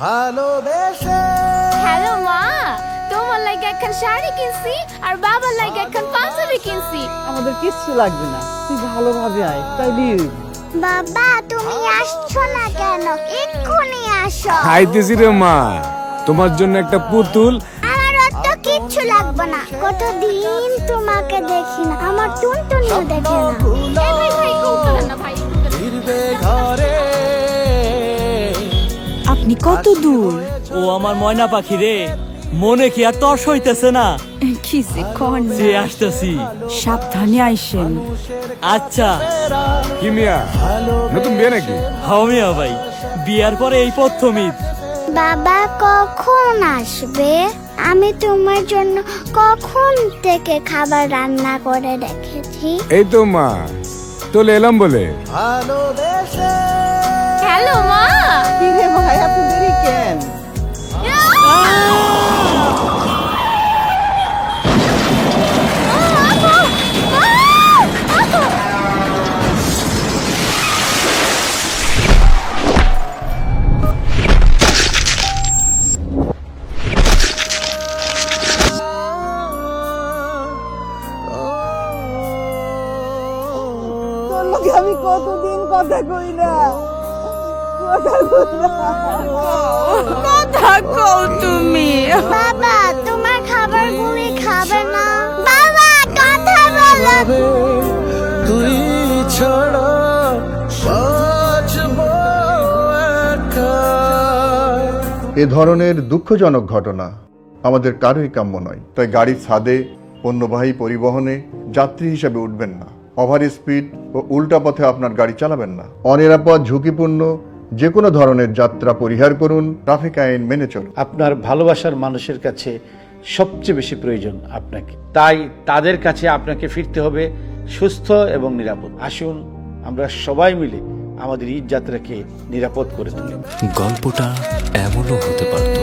ভালোবেসে। হ্যালো মা, তোমার লাগে একখান শাড়ি কিনছি আর বাবার লাগে একখান পাঞ্জাবি কিনছি। আমাদের কিচ্ছু লাগবে না, তুই ভালোভাবে আয় তাইলে। বাবা তুমি আসছো না কেন? এক্ষুনি আসো। খাইতেছি রে মা, তোমার জন্য একটা পুতুল। আমার অত কিচ্ছু লাগবে না, কতদিন তোমাকে দেখি না, আমার টুনটুনিও দেখে না। এ ভাই ভাই কৌতূহল না ভাই। ফিরবে ঘরে। আপনি কত দূর? ও আমার ময়না পাখি রে, মনে কি আর তর্স হইতেছে না? কি যে কোন, যে আসতেছি। সাবধানে আইসেন। আচ্ছা। কি মিয়া, নতুন বিয়ে নাকি? হামিয়া ভাই, বিয়ার পরে এই প্রথম ঈদ। বাবা কখন আসবে? আমি তোমার জন্য কখন থেকে খাবার রান্না করে রেখেছি। এই তো মা, চলে এলাম বলে। ভালোবেসে। হ্যালো মা। কি রে ভাই, এত দেরি কেন? তোর লগে আমি কতদিন কথা কই না, কথা কও তুমি। বাবা তোমার খাবার গুলি খাবে না। বাবা কথা বলো। তুই ছাড়া বাঁচবো একা। এ ধরনের দুঃখজনক ঘটনা আমাদের কারোই কাম্য নয়। তাই গাড়ির ছাদে পণ্যবাহী পরিবহনে যাত্রী হিসেবে উঠবেন না। ওভার স্পিড ও উল্টা পথে আপনার গাড়ি চালাবেন না। অনিরাপদ, ঝুঁকিপূর্ণ যে কোনো ধরনের যাত্রা পরিহার করুন। ট্রাফিক আইন মেনে চলুন। আপনার ভালোবাসার মানুষের কাছে সবচেয়ে বেশি প্রয়োজন আপনাকে, তাই তাদের কাছে আপনাকে ফিরতে হবে সুস্থ এবং নিরাপদ। আসুন আমরা সবাই মিলে আমাদের ঈদ যাত্রাকে নিরাপদ করে তুলি। গল্পটা এমনও হতে পারত।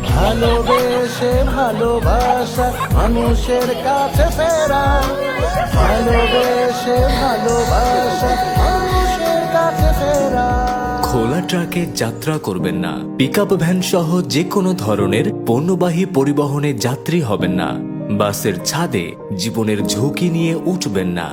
ভালোবেসে ভালোবাসা মানুষের কাছে ফেরা। ভালোবেসে ভালোবাসা মানুষের কাছে ফেরা। খোলা ট্রাকে যাত্রা করবেন না। পিকআপ ভ্যান সহ যে কোনো ধরনের পণ্যবাহী পরিবহনে যাত্রী হবেন না। বাসের ছাদে জীবনের ঝুঁকি নিয়ে উঠবেন না।